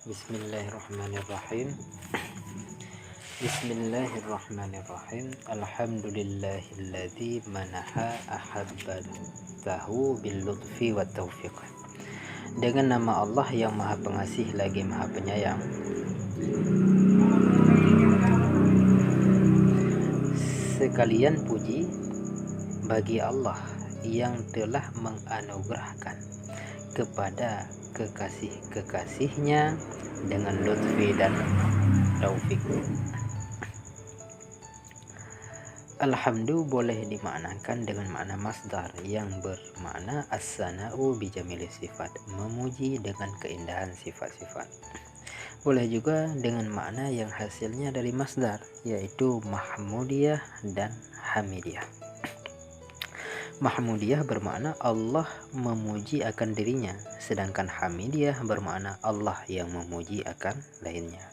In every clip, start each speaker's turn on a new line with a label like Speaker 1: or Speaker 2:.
Speaker 1: Bismillahirrahmanirrahim. Bismillahirrahmanirrahim. Alhamdulillahilladzi manaha ahabbatahu bil lutfi wat taufiq. Dengan nama Allah yang Maha Pengasih lagi Maha Penyayang. Sekalian puji bagi Allah yang telah menganugerahkan kepada kekasih-kekasihnya dengan lutfi dan taufik. Alhamdu boleh dimaknakan dengan makna masdar yang bermakna as-sana'u bijamili sifat, memuji dengan keindahan sifat-sifat. Boleh juga dengan makna yang hasilnya dari masdar, yaitu mahmudiyah dan hamidiyah. Mahmudiyah bermakna Allah memuji akan dirinya, sedangkan hamidiyah bermakna Allah yang memuji akan lainnya.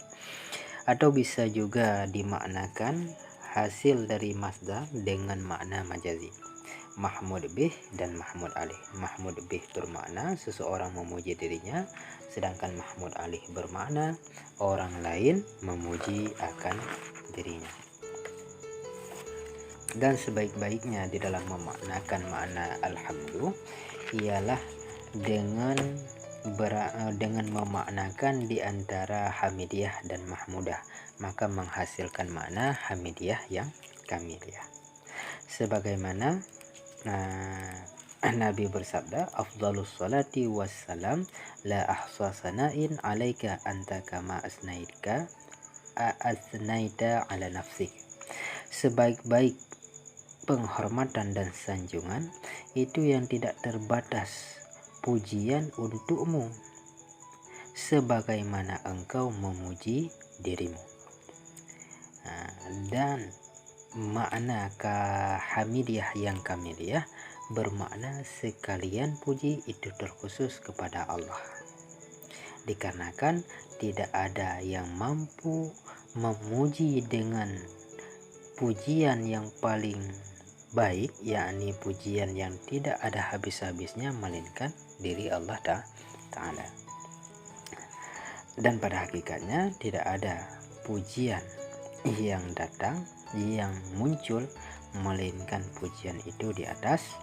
Speaker 1: Atau bisa juga dimaknakan hasil dari masdar dengan makna majazi, mahmud bih dan mahmud alih. Mahmud bih bermakna seseorang memuji dirinya, sedangkan mahmud alih bermakna orang lain memuji akan dirinya. Dan sebaik-baiknya di dalam memaknakan makna alhamdu ialah dengan memaknakan di antara hamidiyah dan mahmudah, maka menghasilkan makna hamidiyah yang kamiliyah. Sebagaimana Nabi bersabda, afdhalus salati wassalam la ahsa sana'in alaika anta kama asnaita ala nafsik. Sebaik-baik penghormatan dan sanjungan itu yang tidak terbatas pujian untukmu sebagaimana engkau memuji dirimu. Dan makna hamidiyah yang kamiliyah bermakna sekalian puji itu terkhusus kepada Allah, dikarenakan tidak ada yang mampu memuji dengan pujian yang paling baik, yakni pujian yang tidak ada habis-habisnya, melainkan diri Allah Ta'ala. Dan pada hakikatnya tidak ada pujian yang datang, yang muncul, melainkan pujian itu di atas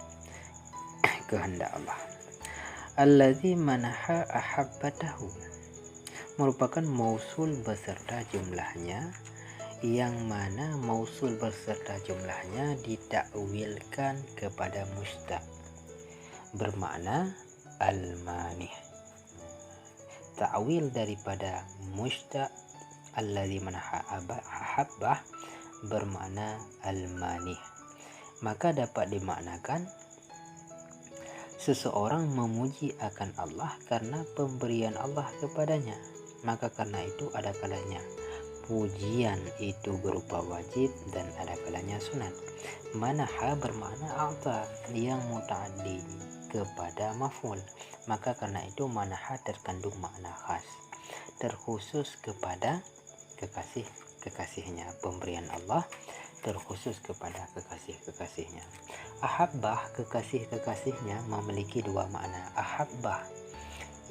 Speaker 1: kehendak Allah. Allazi manaha ahabbatahu merupakan mausul beserta jumlahnya, yang mana mausul beserta jumlahnya ditakwilkan kepada mustaq, bermakna al-manih. Ta'wil daripada mustaq allazi manaha ahabbah bermakna al-manih, maka dapat dimaknakan seseorang memuji akan Allah karena pemberian Allah kepadanya, maka karena itu ada kalanya pujian itu berupa wajib dan ada kalanya sunat. Manaha bermakna a'ta yang muta'addi kepada maf'ul, maka karena itu manaha terkandung makna khas, terkhusus kepada kekasihnya. Pemberian Allah terkhusus kepada kekasih-kekasihnya. Ahabbah, kekasih-kekasihnya, memiliki dua makna. Ahabbah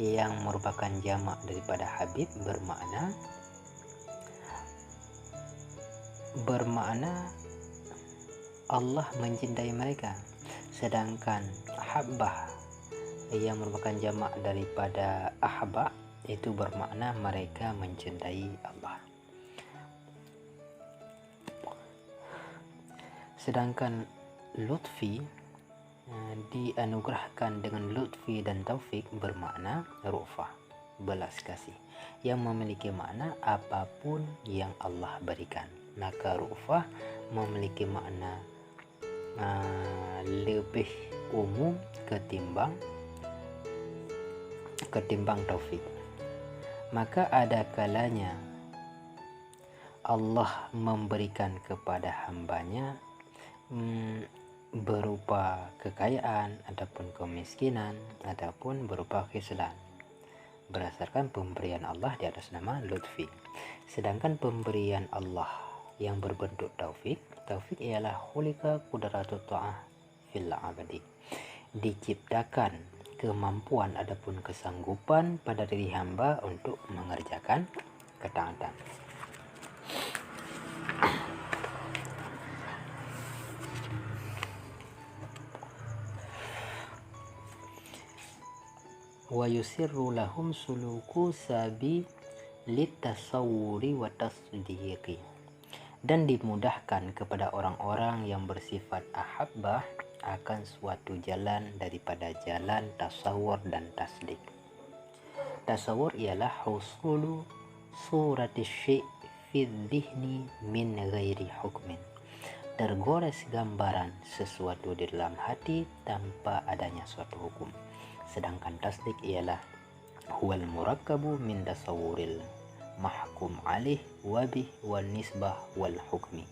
Speaker 1: yang merupakan jamak daripada habib bermakna Allah mencintai mereka, sedangkan ahabbah yang merupakan jamak daripada ahabba itu bermakna mereka mencintai Allah. Sedangkan lutfi dianugerahkan dengan lutfi dan taufik bermakna rufah, belas kasih, yang memiliki makna apapun yang Allah berikan. Maka rufah memiliki makna lebih umum ketimbang taufik. Maka ada kalanya Allah memberikan kepada hambanya berupa kekayaan ataupun kemiskinan ataupun berupa khizlan, berdasarkan pemberian Allah di atas nama lutfi. Sedangkan pemberian Allah yang berbentuk taufik ialah khulika qudratut ta'ah fil abadi, diciptakan kemampuan adapun kesanggupan pada diri hamba untuk mengerjakan ketaatan. Wa yusirru lahum suluku sabi litasawuri wa tasdiqi, dan dimudahkan kepada orang-orang yang bersifat ahabbah akan suatu jalan daripada jalan tasawur dan tasdik. Tasawur ialah husulu surati syai' fi dhihni min ghairi hukmin, tergores gambaran sesuatu di dalam hati tanpa adanya suatu hukum. Sedangkan tasdik ialah huwal murakkabu min tasawuril mahkum alih wabih wal nisbah wal hukmi.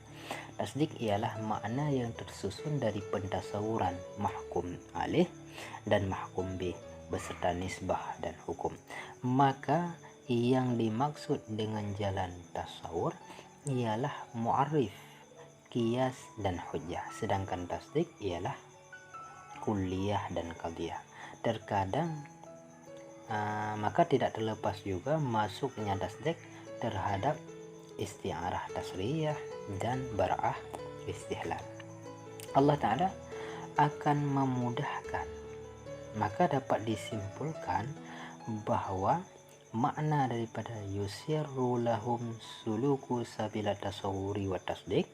Speaker 1: Tasdik ialah makna yang tersusun dari pentasawuran mahkum alih dan mahkum bih beserta nisbah dan hukum. Maka yang dimaksud dengan jalan tasawur ialah mu'arif, qiyas dan hujjah, sedangkan tasdik ialah kulliyah dan qadiyah. Terkadang maka tidak terlepas juga masuknya tasdik terhadap isti'arah tasriyah dan bara'ah istihlal. Allah Ta'ala akan memudahkan, maka dapat disimpulkan bahwa makna daripada yusirru lahum suluku sabila tasawuri wa tasdik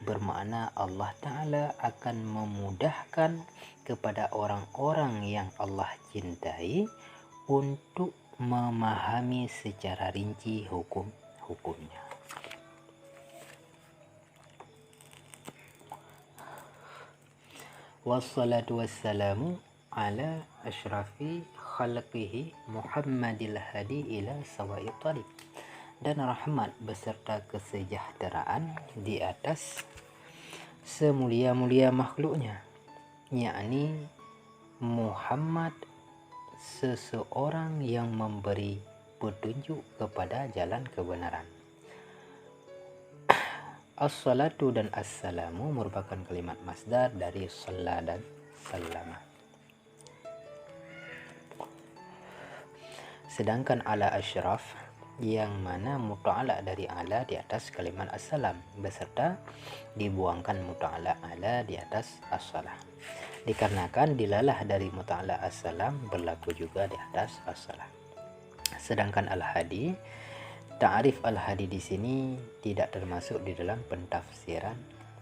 Speaker 1: bermakna Allah Ta'ala akan memudahkan kepada orang-orang yang Allah cintai untuk memahami secara rinci hukum-hukumnya. Wassalatu wassalamu ala ashrafi khalqihi Muhammadil hadi ila sawa'i tariq, dan rahmat beserta kesejahteraan di atas semulia-mulia makhluknya, yakni Muhammad, seseorang yang memberi petunjuk kepada jalan kebenaran. As-salatu dan as-salamu merupakan kalimat masdar dari shalla dan sallama. Sedangkan ala asyraf yang mana muta'ala dari ala di atas kalimat as-salam beserta dibuangkan muta'ala ala di atas as-salah, dikarenakan dilalah dari muta'ala as-salam berlaku juga di atas as-salah. Sedangkan al-hadi, ta'rif al-hadi di sini tidak termasuk di dalam pentafsiran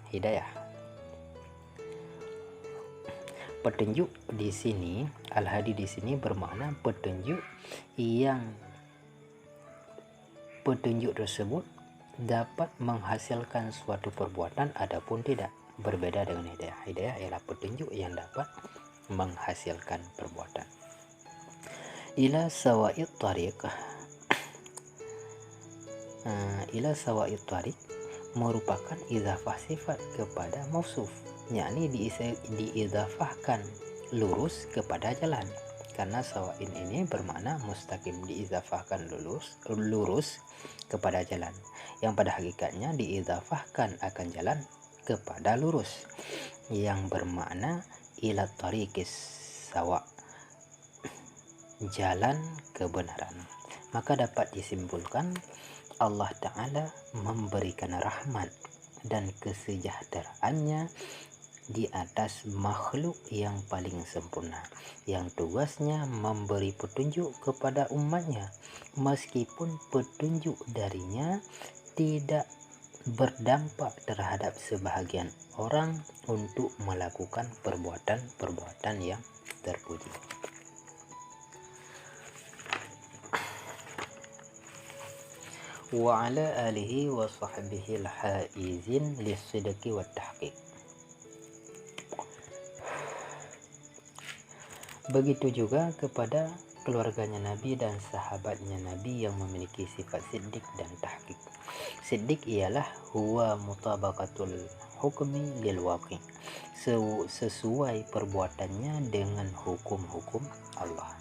Speaker 1: hidayah. Petunjuk di sini, al-hadi di sini bermakna petunjuk yang petunjuk tersebut dapat menghasilkan suatu perbuatan adapun tidak. Berbeda dengan hidayah. Hidayah ialah petunjuk yang dapat menghasilkan perbuatan. Ila sawa'id tariq. Ila sawa'id tariq merupakan idhafah sifat kepada mausuf, yakni diidhafahkan lurus kepada jalan. Karena sawa'in ini bermakna mustaqim, diidhafahkan lurus kepada jalan, yang pada hakikatnya diidhafahkan akan jalan kepada lurus, yang bermakna ila tariqis sawa, jalan kebenaran. Maka dapat disimpulkan Allah Ta'ala memberikan rahmat dan kesejahteraannya di atas makhluk yang paling sempurna, yang tugasnya memberi petunjuk kepada umatnya, meskipun petunjuk darinya tidak berdampak terhadap sebahagian orang untuk melakukan perbuatan-perbuatan yang terpuji. Wa ala alihi wa sahbihi al-haizin lis-sidqi wat tahqiq. Begitu juga kepada keluarganya Nabi dan sahabatnya Nabi yang memiliki sifat siddiq dan tahqiq. Siddiq ialah huwa mutabaqatul hukmi lil waqi, sesuai perbuatannya dengan hukum-hukum Allah.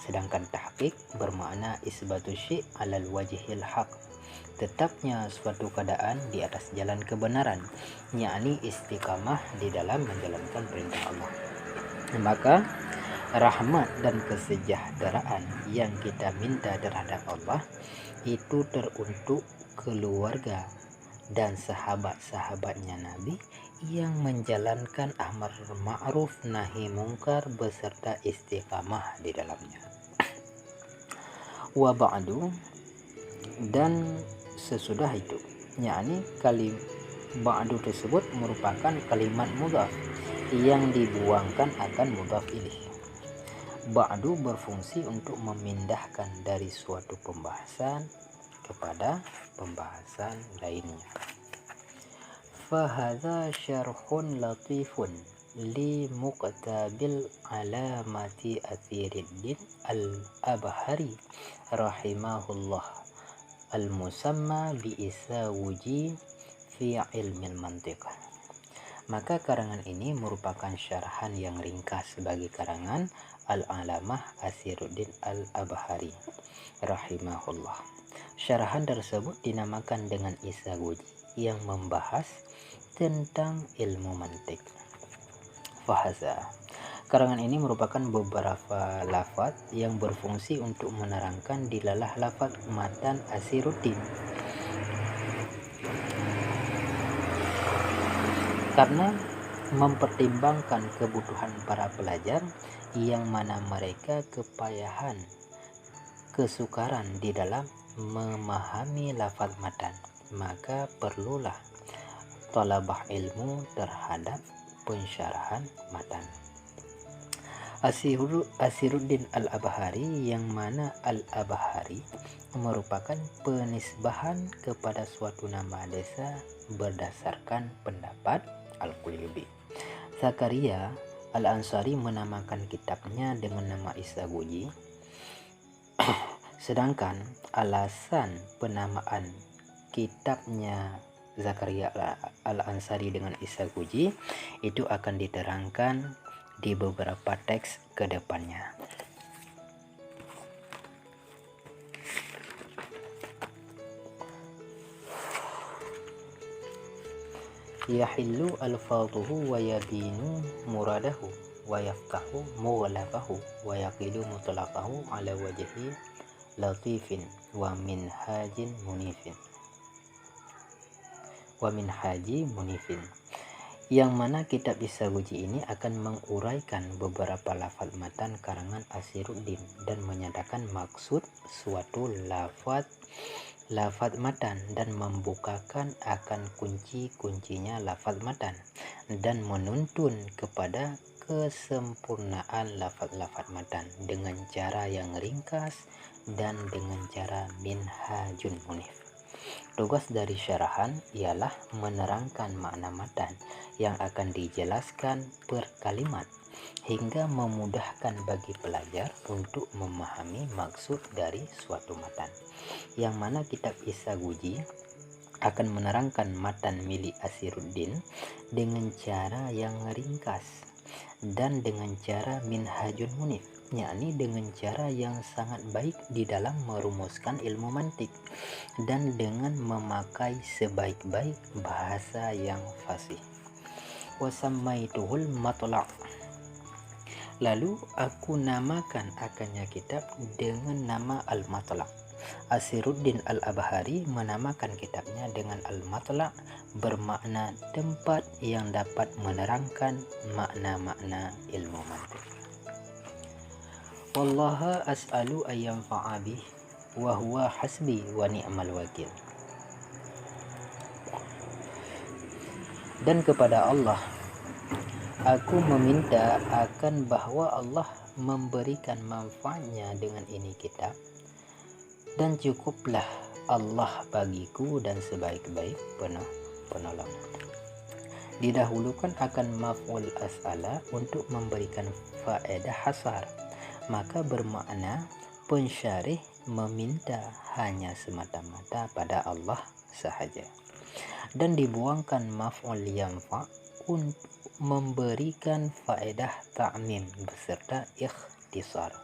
Speaker 1: Sedangkan tahqiq bermakna isbatu syai' alal wajhil haq, tetapnya suatu keadaan di atas jalan kebenaran, yakni istiqamah di dalam menjalankan perintah Allah. Maka Rahmat dan kesejahteraan yang kita minta terhadap Allah itu teruntuk keluarga dan sahabat-sahabatnya Nabi yang menjalankan amar ma'ruf nahi mungkar beserta istiqamah di dalamnya. Wa ba'du, dan sesudah itu, yakni kalimat ba'du tersebut merupakan kalimat mudhaf yang dibuangkan akan mudhaf ilaih. Ba'du berfungsi untuk memindahkan dari suatu pembahasan kepada pembahasan lainnya. Fahadha syarhun latifun li muqtabil alamati Athiriddin al-Abhari rahimahullah al-musamma bi Isawuji fi ilmil mantiq. Maka karangan ini merupakan syarahan yang ringkas bagi karangan Al-Alamah Athiriddin al-Abhari rahimahullah. Syarahan tersebut dinamakan dengan Isawuji yang membahas tentang ilmu mantik. Fahaza, karangan ini merupakan beberapa lafaz yang berfungsi untuk menerangkan dilalah lafaz matan Athiriddin. Karena mempertimbangkan kebutuhan para pelajar yang mana mereka kepayahan kesukaran di dalam memahami lafaz matan, maka perlulah talabah ilmu terhadap pensyarahan matan. Athiriddin al-Abhari, yang mana al-Abhari merupakan penisbahan kepada suatu nama desa berdasarkan pendapat Al-Qulubi. Zakaria Al-Ansari menamakan kitabnya dengan nama Isawuji, sedangkan alasan penamaan kitabnya Zakaria Al-Ansari dengan Isawuji itu akan diterangkan di beberapa teks ke depannya. Yahillu alfaduhu wa yabinu muradahu wa yaftahu mughlafahu wa yaqidu mutlaqahu ala wajhi latifin wa minhajin munifin. Yang mana kitab Isawuji ini akan menguraikan beberapa lafaz matan karangan Athiriddin dan menyatakan maksud suatu lafaz matan dan membukakan akan kunci-kuncinya lafaz matan dan menuntun kepada kesempurnaan lafaz-lafaz matan dengan cara yang ringkas dan dengan cara minhajun munif. Tugas dari syarahan ialah menerangkan makna matan yang akan dijelaskan per kalimat hingga memudahkan bagi pelajar untuk memahami maksud dari suatu matan. Yang mana kitab Isawuji akan menerangkan matan milik Athiriddin dengan cara yang ringkas dan dengan cara minhajun munif, yakni dengan cara yang sangat baik di dalam merumuskan ilmu mantik dan dengan memakai sebaik-baik bahasa yang fasih. Wasammaituhul matla', lalu aku namakan akannya kitab dengan nama Al-Matla'. Athiriddin al-Abhari menamakan kitabnya dengan Al-Matla', bermakna tempat yang dapat menerangkan makna-makna ilmu mantik. Wallaha as'alu ayyanfa'a bih wa huwa hasbi wa ni'mal wakil. Dan kepada Allah aku meminta akan bahwa Allah memberikan manfaatnya dengan ini kitab, dan cukuplah Allah bagiku dan sebaik-baik penolong. Didahulukan akan maf'ul as'ala untuk memberikan faedah hasar, maka bermakna pensyarih meminta hanya semata-mata pada Allah sahaja. Dan dibuangkan maf'ul yanfa' untuk memberikan faedah ta'mim beserta ikhtisar,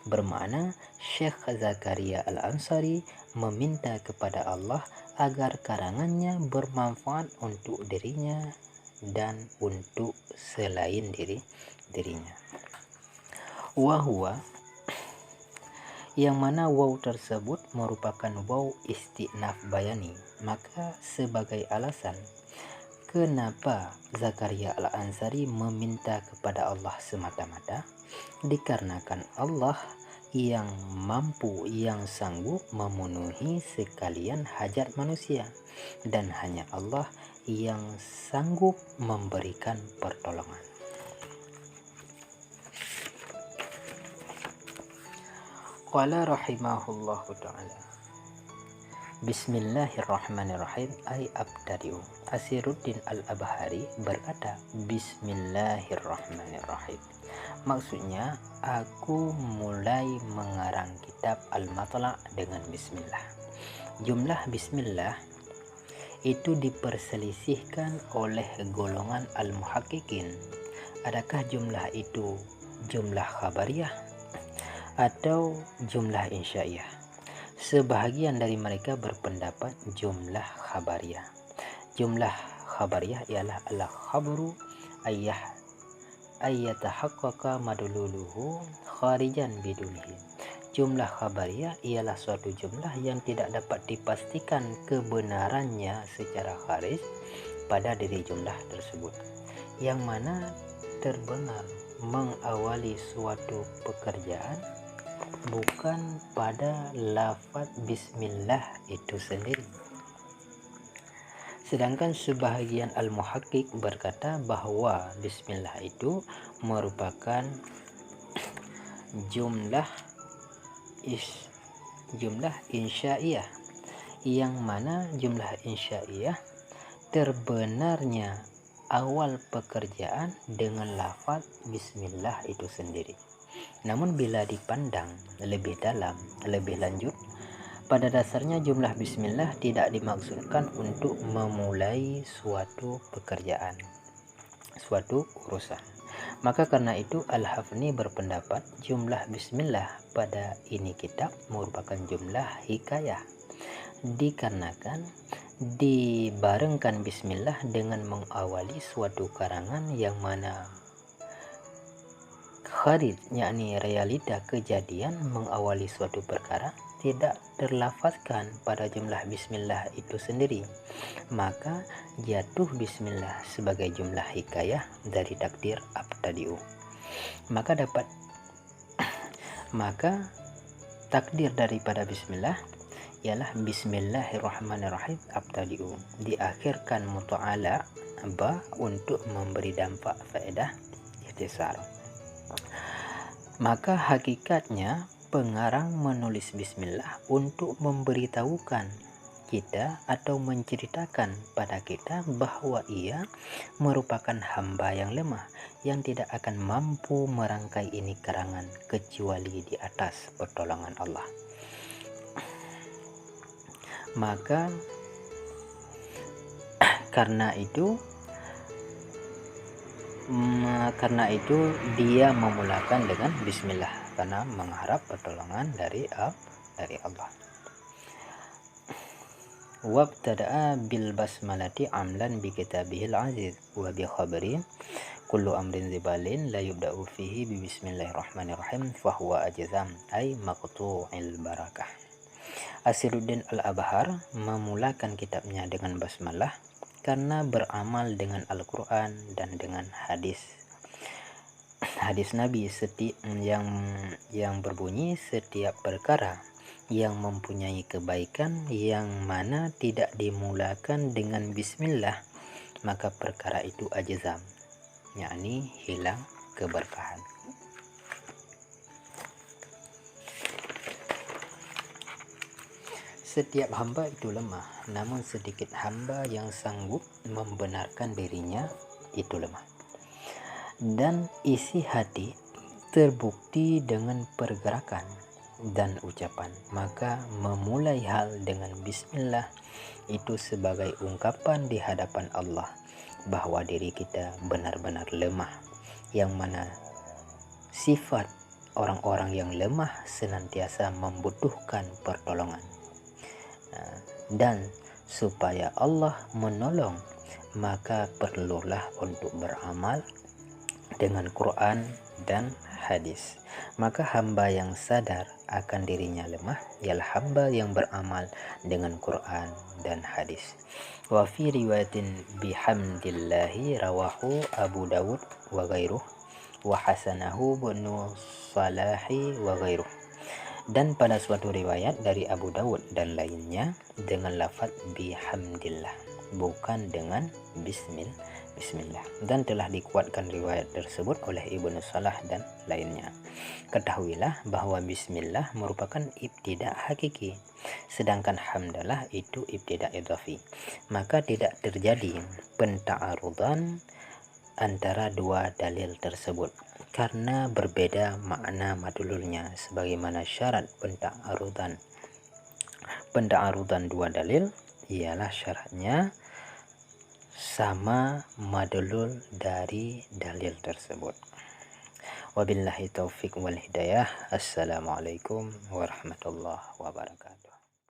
Speaker 1: bermakna Syekh Zakaria Al-Ansari meminta kepada Allah agar karangannya bermanfaat untuk dirinya dan untuk selain dirinya. Wahwa, yang mana waw tersebut merupakan waw istinaf bayani. Maka sebagai alasan kenapa Zakaria Al-Ansari meminta kepada Allah semata-mata, dikarenakan Allah yang mampu, yang sanggup memenuhi sekalian hajat manusia, dan hanya Allah yang sanggup memberikan pertolongan. Qala rahimahullahu ta'ala, Bismillahirrahmanirrahim, ay abtadi'u. Asiruddin Al-Abhari berkata, Bismillahirrahmanirrahim. Maksudnya, aku mulai mengarang kitab Al-Matla' dengan bismillah. Jumlah bismillah itu diperselisihkan oleh golongan al-muhaqqiqin. Adakah jumlah itu jumlah khabariyah atau jumlah insya'iyah? Sebahagian dari mereka berpendapat jumlah khabariyah. Jumlah khabariyah ialah al-khabru ayyatahaqqaqa madluluhu kharijan bidunihi. Jumlah khabariyah ialah suatu jumlah yang tidak dapat dipastikan kebenarannya secara kharij pada diri jumlah tersebut, yang mana terbenar mengawali suatu pekerjaan bukan pada lafaz bismillah itu sendiri. Sedangkan sebahagian al-muhaqqiq berkata bahwa bismillah itu merupakan jumlah insya'iyah, yang mana jumlah insya'iyah terbenarnya awal pekerjaan dengan lafaz bismillah itu sendiri. Namun bila dipandang lebih dalam, lebih lanjut, pada dasarnya jumlah bismillah tidak dimaksudkan untuk memulai suatu pekerjaan, suatu urusan. Maka karena itu Al-Hafni berpendapat jumlah bismillah pada ini kitab merupakan jumlah hikayah, dikarenakan dibarengkan bismillah dengan mengawali suatu karangan yang mana kharij, yakni realita kejadian mengawali suatu perkara tidak terlafazkan pada jumlah bismillah itu sendiri, maka jatuh bismillah sebagai jumlah hikayah dari takdir abtadi'u. Maka takdir daripada bismillah ialah bismillahirrahmanirrahim abtadi'u, diakhirkan muta'ala ba untuk memberi dampak faedah ikhtisar. Maka hakikatnya pengarang menulis bismillah untuk memberitahukan kita atau menceritakan pada kita bahwa ia merupakan hamba yang lemah yang tidak akan mampu merangkai ini karangan kecuali di atas pertolongan Allah. Maka karena itu dia memulakan dengan bismillah karena mengharap pertolongan dari Allah. Wabtada'a bil basmalati amlan bi kitabihil aziz wa bi khabari kullu amrin zibalin la yubda'u fihi bi bismillahirrahmanirrahim fa huwa ajzam ay maqtu'il barakah. Asiruddin Al-Abhar memulakan kitabnya dengan basmalah karena beramal dengan Al-Quran dan dengan hadis Nabi yang berbunyi setiap perkara yang mempunyai kebaikan yang mana tidak dimulakan dengan bismillah maka perkara itu ajzam, yakni hilang keberkahan. Setiap hamba itu lemah, namun sedikit hamba yang sanggup membenarkan dirinya itu lemah. Dan isi hati terbukti dengan pergerakan dan ucapan. Maka memulai hal dengan bismillah itu sebagai ungkapan di hadapan Allah bahwa diri kita benar-benar lemah, yang mana sifat orang-orang yang lemah senantiasa membutuhkan pertolongan. Dan supaya Allah menolong maka perlulah untuk beramal dengan Quran dan hadis. Maka hamba yang sadar akan dirinya lemah ialah hamba yang beramal dengan Quran dan hadis. Wa fi riwayatin bihamdillahi rawahu Abu Dawud wa ghairuh wa hasanahu Ibnu Salahi wa ghairuh. Dan pada suatu riwayat dari Abu Dawud dan lainnya dengan lafaz bihamdillah, bukan dengan bismillah, dan telah dikuatkan riwayat tersebut oleh Ibnu Salah dan lainnya. Ketahuilah bahwa bismillah merupakan ibtida hakiki, sedangkan hamdalah itu ibtida idhafi. Maka tidak terjadi penta'arudan antara dua dalil tersebut karena berbeda makna madlulnya, sebagaimana syarat penta'arudan dua dalil ialah syaratnya sama madlul dari dalil tersebut. Wabillahi taufik wal hidayah. Assalamualaikum warahmatullahi wabarakatuh.